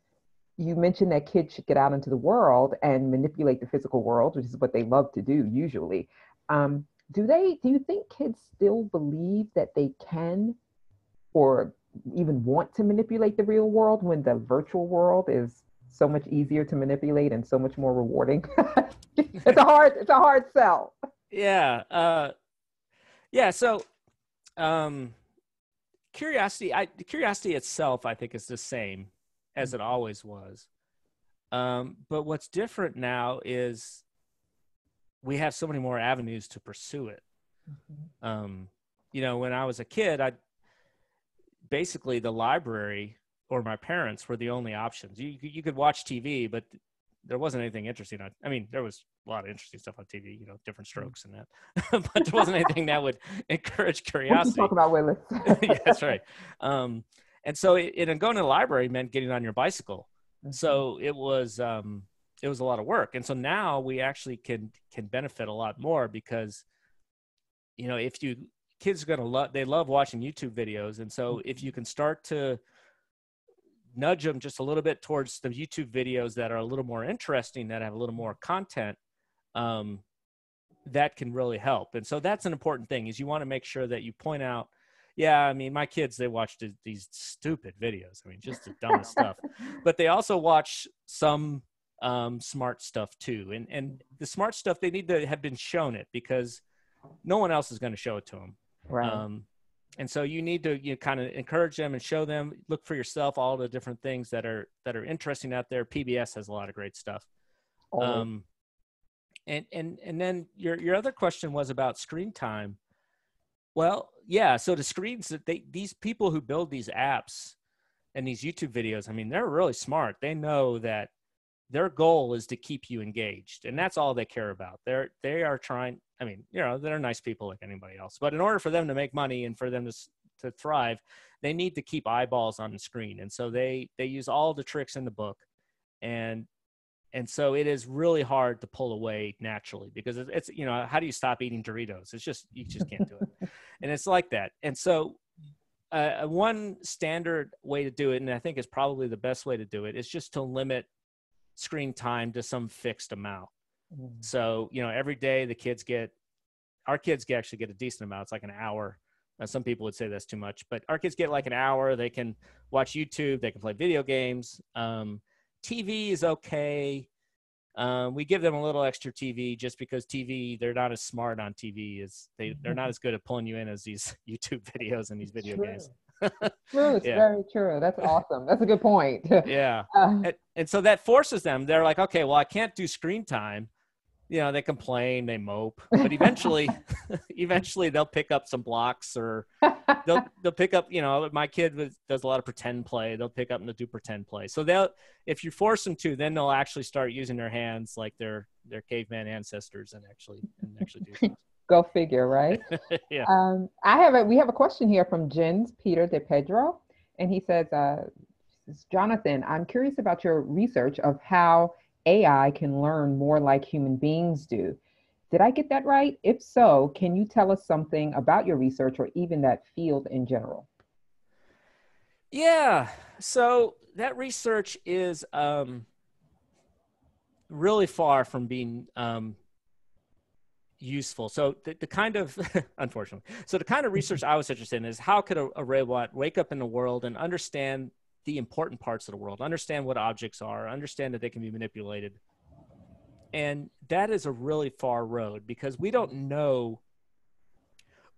you mentioned that kids should get out into the world and manipulate the physical world, which is what they love to do usually. Do you think kids still believe that they can or even want to manipulate the real world when the virtual world is so much easier to manipulate and so much more rewarding? It's a hard sell.
Yeah. Yeah. So, curiosity itself, I think, is the same as it always was. But what's different now is we have so many more avenues to pursue it. When I was a kid, basically the library or my parents were the only options. You could watch TV, but there wasn't anything interesting. There was a lot of interesting stuff on TV, different strokes and that, but there wasn't anything that would encourage curiosity.
What you talking about, Willis?
Yeah, that's right. And so going to the library meant getting on your bicycle. So it was a lot of work. And so now we actually can benefit a lot more because, kids are they love watching YouTube videos. And so if you can start to nudge them just a little bit towards the YouTube videos that are a little more interesting, that have a little more content, that can really help. And so that's an important thing, is you want to make sure that you point out, my kids, they watch these stupid videos. Just the dumbest stuff, but they also watch some smart stuff too. And the smart stuff, they need to have been shown it because no one else is going to show it to them.
Right.
And so you need to kind of encourage them and show them, look for yourself, all the different things that are interesting out there. PBS has a lot of great stuff. And then your other question was about screen time. Well, yeah. So the screens that these people who build these apps and these YouTube videos, they're really smart. They know that their goal is to keep you engaged, and that's all they care about. They are trying. They're nice people like anybody else, but in order for them to make money and for them to thrive, they need to keep eyeballs on the screen. And so they use all the tricks in the book, and so it is really hard to pull away naturally because it's how do you stop eating Doritos? You just can't do it, and it's like that. And so one standard way to do it, and I think is probably the best way to do it, is just to limit screen time to some fixed amount. So, every day our kids actually get a decent amount. It's like an hour. Some people would say that's too much, but our kids get like an hour. They can watch YouTube. They can play video games. TV is okay. We give them a little extra TV just because TV, they're not as smart on TV they're not as good at pulling you in as these YouTube videos and these video games.
True. It's very true. That's awesome. That's a good point.
Yeah. And so that forces them. They're like, okay, well, I can't do screen time. They complain, they mope, but eventually they'll pick up some blocks, or they'll pick up, my kid does a lot of pretend play. They'll pick up and they'll do pretend play. So if you force them to, then they'll actually start using their hands like their caveman ancestors and actually do things.
Go figure, right?
Yeah.
We have a question here from Jens Peter de Pedro, and he says, Jonathan, I'm curious about your research of how AI can learn more like human beings do. Did I get that right? If so, can you tell us something about your research or even that field in general?
Yeah. So that research is really far from being useful. So the kind of, unfortunately, so the kind of research I was interested in is how could a robot wake up in the world and understand the important parts of the world, understand what objects are, understand that they can be manipulated. And that is a really far road because we don't know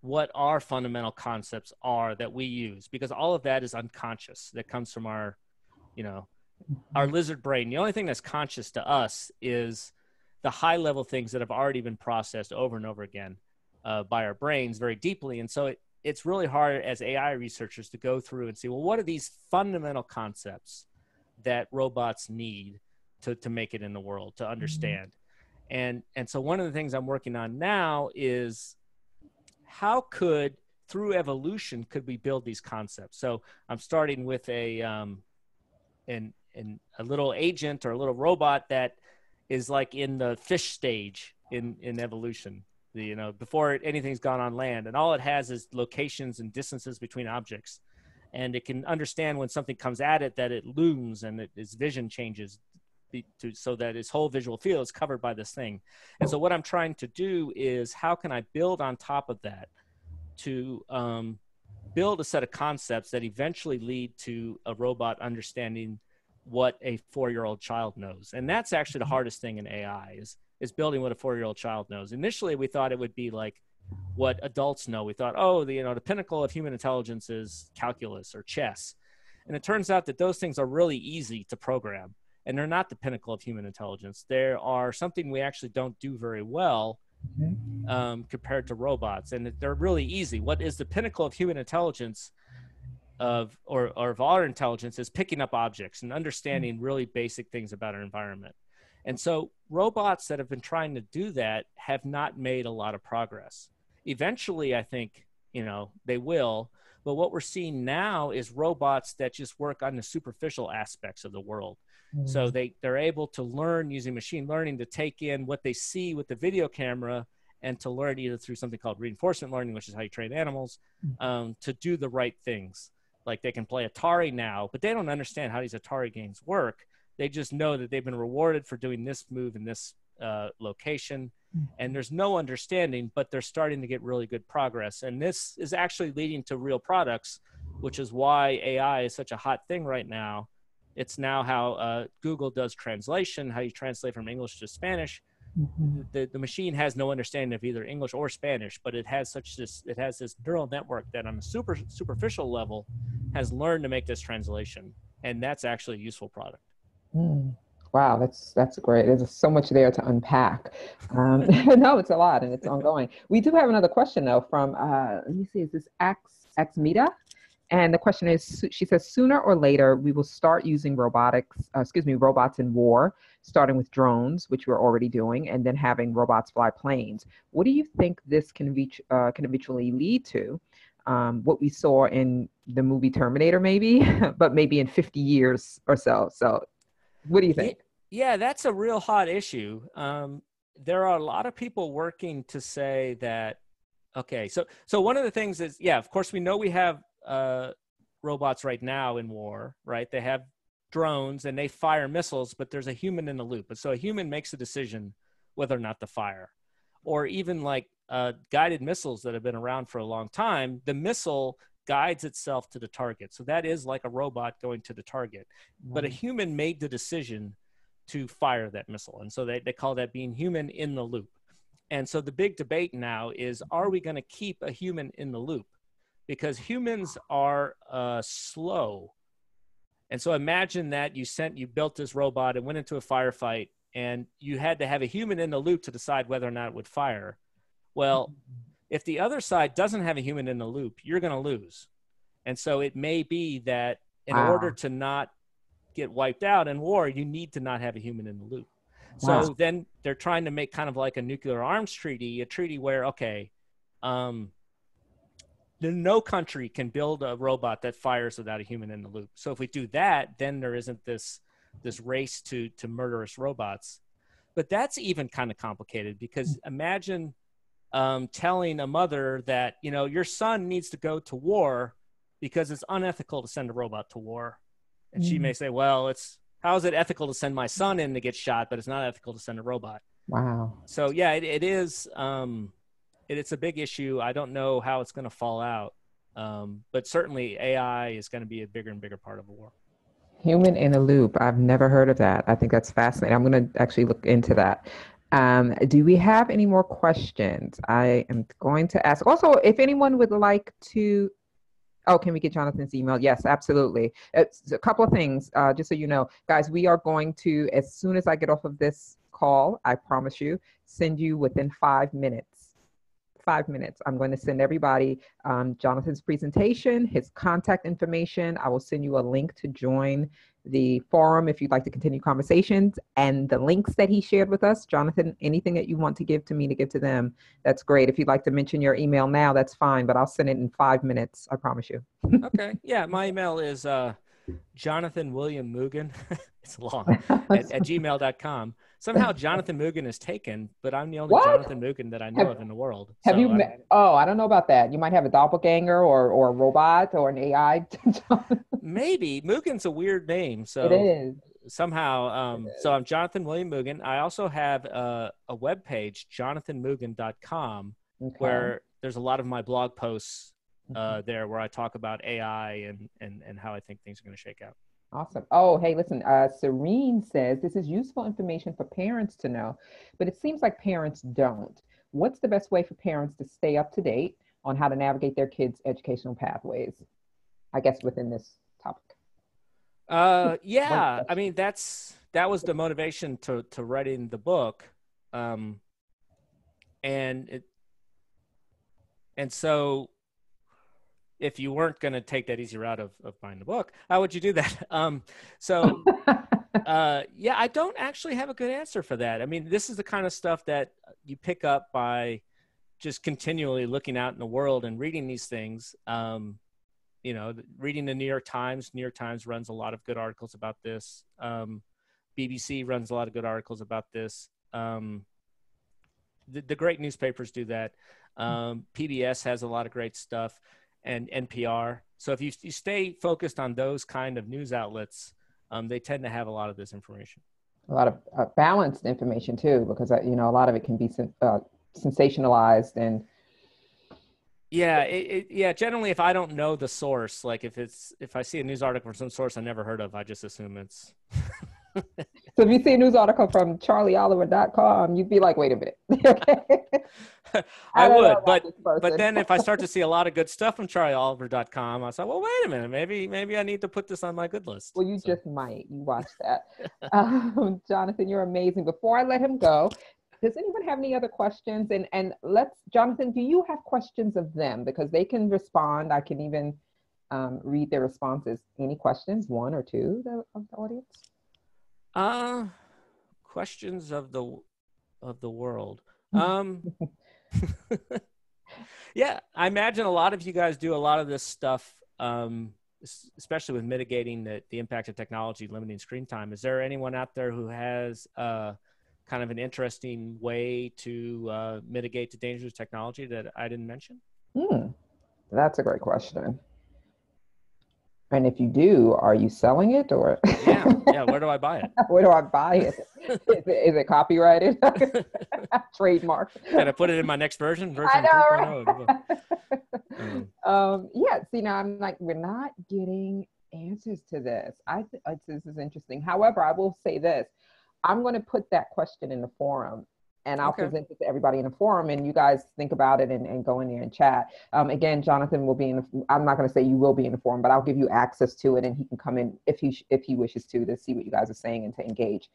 what our fundamental concepts are that we use, because all of that is unconscious. That comes from our, our lizard brain. The only thing that's conscious to us is the high level things that have already been processed over and over again by our brains very deeply. And so it's really hard as AI researchers to go through and see, well, what are these fundamental concepts that robots need to make it in the world, to understand? And so one of the things I'm working on now is how could, through evolution, could we build these concepts? So I'm starting with a little agent or a little robot that is like in the fish stage in evolution, before anything's gone on land, and all it has is locations and distances between objects, and it can understand when something comes at it that it looms and its vision changes so that its whole visual field is covered by this thing. And so what I'm trying to do is how can I build on top of that to build a set of concepts that eventually lead to a robot understanding what a 4-year-old child knows. And that's actually the hardest thing in AI is building what a 4-year-old child knows. Initially, we thought it would be like what adults know. We thought, the pinnacle of human intelligence is calculus or chess. And it turns out that those things are really easy to program, and they're not the pinnacle of human intelligence. They are something we actually don't do very well compared to robots. And they're really easy. What is the pinnacle of human intelligence of our intelligence is picking up objects and understanding really basic things about our environment. And so robots that have been trying to do that have not made a lot of progress. Eventually, I think, they will. But what we're seeing now is robots that just work on the superficial aspects of the world. So they're able to learn using machine learning to take in what they see with the video camera and to learn either through something called reinforcement learning, which is how you train animals, to do the right things. Like they can play Atari now, but they don't understand how these Atari games work. They just know that they've been rewarded for doing this move in this location. And there's no understanding, but they're starting to get really good progress. And this is actually leading to real products, which is why AI is such a hot thing right now. It's now how Google does translation, how you translate from English to Spanish. The machine has no understanding of either English or Spanish, but it has this neural network that on a superficial level has learned to make this translation. And that's actually a useful product.
Wow, that's great. There's so much there to unpack. No, it's a lot and it's ongoing. We do have another question though from, let me see, is this Xmeta? And the question is, she says, sooner or later, we will start using robots in war, starting with drones, which we're already doing, and then having robots fly planes. What do you think this can eventually lead to? What we saw in the movie Terminator, maybe, but maybe in 50 years or so. So what do you think?
Yeah, that's a real hot issue. There are a lot of people working to say that, okay, so one of the things is, yeah, of course, we know we have robots right now in war, right? They have drones and they fire missiles, but there's a human in the loop. And so a human makes a decision whether or not to fire. Or even like guided missiles that have been around for a long time, the missile guides itself to the target. So that is like a robot going to the target. But a human made the decision to fire that missile. And so they call that being human in the loop. And so the big debate now is, are we going to keep a human in the loop? Because humans are slow. And so imagine that you built this robot and went into a firefight and you had to have a human in the loop to decide whether or not it would fire. Well, if the other side doesn't have a human in the loop, you're going to lose. And so it may be that in order to not get wiped out in war, you need to not have a human in the loop. So then they're trying to make kind of like a nuclear arms treaty, a treaty where, okay, no country can build a robot that fires without a human in the loop. So if we do that, then there isn't this race to murderous robots. But that's even kind of complicated, because imagine telling a mother that, your son needs to go to war because it's unethical to send a robot to war. And she may say, well, how is it ethical to send my son in to get shot, but it's not ethical to send a robot?
Wow.
So yeah, it is. It's a big issue. I don't know how it's going to fall out, but certainly AI is going to be a bigger and bigger part of the war.
Human in a loop. I've never heard of that. I think that's fascinating. I'm going to actually look into that. Do we have any more questions? I am going to ask. Also, if anyone would like to, oh, can we get Jonathan's email? Yes, absolutely. It's a couple of things, just so you know, guys, we are going to, as soon as I get off of this call, I promise you, send you within 5 minutes. 5 minutes. I'm going to send everybody Jonathan's presentation, his contact information. I will send you a link to join the forum if you'd like to continue conversations, and the links that he shared with us. Jonathan, anything that you want to give to me to give to them, that's great. If you'd like to mention your email now, that's fine, but I'll send it in 5 minutes. I promise you.
Okay. Yeah, my email is Jonathan William Mugan. It's long at gmail.com. Somehow Jonathan Mugan is taken, but I'm the only
What?
Jonathan Mugan that I know
Have,
of in the world.
have you
So
met? Oh, I don't know about that. You might have a doppelganger or a robot or an AI.
maybe Mugan's a weird name.
It
So
is.
somehow,
It
so
is.
I'm Jonathan William Mugan. I also have a web page, jonathanmugan.com,
Okay.
where there's a lot of my blog posts
Mhm.
there where I talk about AI and how I think things are going to shake out.
Awesome. Oh, hey, listen, Serene says this is useful information for parents to know, but it seems like parents don't. What's the best way for parents to stay up to date on how to navigate their kids' educational pathways? I guess within this topic. One
Yeah, I
question.
mean that was the motivation to writing the book, um, and it and so if you weren't going to take that easy route of buying the book, how would you do that? So yeah, I don't actually have a good answer for that. I mean, this is the kind of stuff that you pick up by just continually looking out in the world and reading these things. Reading the New York Times. New York Times runs a lot of good articles about this. BBC runs a lot of good articles about this. The great newspapers do that. PBS has a lot of great stuff, and NPR. So if you stay focused on those kind of news outlets, they tend to have a lot of this information.
A lot of balanced information too, because a lot of it can be sensationalized and
Yeah, yeah. Generally, if I don't know the source, like if I see a news article from some source I never heard of, I just assume it's.
so if you see a news article from charlieoliver.com, you'd be like, wait a minute. Okay.
I
I don't know
would,
about
but
this
but
person.
then if I start to see a lot of good stuff from charlieoliver.com, I thought, well, wait a minute, maybe I need to put this on my good list.
Well, you
So,
just might. You watch that. Jonathan, you're amazing. Before I let him go, does anyone have any other questions? And let's, Jonathan, do you have questions of them? Because they can respond. I can even read their responses. Any questions, one or two of the audience?
uh, questions of the world. Um, yeah, I imagine a lot of you guys do a lot of this stuff, especially with mitigating the impact of technology, limiting screen time. Is there anyone out there who has kind of an interesting way to mitigate the dangers of technology that I didn't mention?
Hmm, that's a great question. And if you do, are you selling it or
Yeah, yeah. Where do I buy
where do I buy it? Is it copyrighted? Trademark.
Can I put it in my next version,
I
version
know,
3.0 of the book?
right? Yeah, see, now I'm like, we're not getting answers to this. This is interesting. However, I will say this. I'm going to put that question in the forum and I'll
Okay.
present it to everybody in the forum and you guys think about it and go in there and chat. Again, Jonathan will be in I'm not going to say you will be in the forum, but I'll give you access to it and he can come in if he wishes to see what you guys are saying and to engage.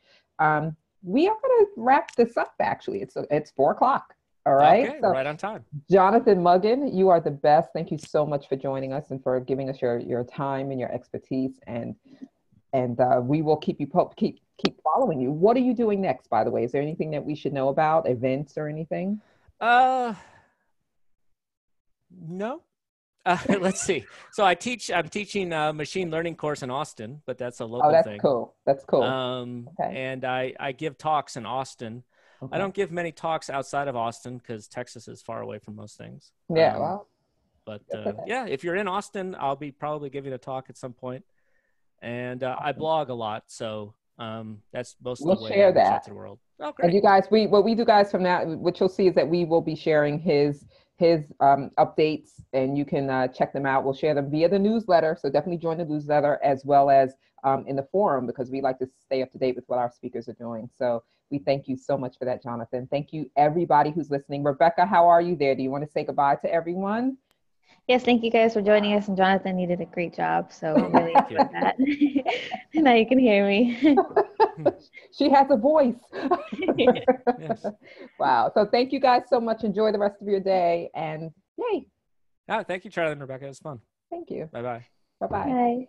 We are going to wrap this up actually. It's 4 o'clock. All right.
Okay,
So
right on time.
Jonathan Mugan, you are the best. Thank you so much for joining us and for giving us your time and your expertise. And we will keep following you. What are you doing next, by the way? Is there anything that we should know about, events or anything?
Uh, no. Let's see. So I'm teaching a machine learning course in Austin, but that's a
Oh,
local
that's
thing.
cool. That's cool. Okay.
And I give talks in Austin. I
Okay.
don't give many talks outside of Austin because Texas is far away from most things.
Yeah. Well,
But
that's okay.
yeah, if you're in Austin, I'll be probably giving a talk at some point. And I blog a lot, so that's most of
We'll
the way I
share
reach out
that.
to the world. Oh,
And
great.
you guys, what we do, guys, from now, what you'll see is that we will be sharing his updates, and you can check them out. We'll share them via the newsletter, so definitely join the newsletter, as well as in the forum, because we like to stay up to date with what our speakers are doing. So we thank you so much for that, Jonathan. Thank you, everybody who's listening. Rebecca, how are you there? Do you want to say goodbye to everyone?
Yes, thank you guys for joining us. And Jonathan, you did a great job. So
Oh,
really
thank you.
enjoyed that. Now you can hear me.
She has a voice.
Yes.
Wow. So thank you guys so much. Enjoy the rest of your day. And yay.
Oh, thank you, Charlie and Rebecca. It was fun.
Thank you.
Bye-bye.
Bye-bye.
Bye.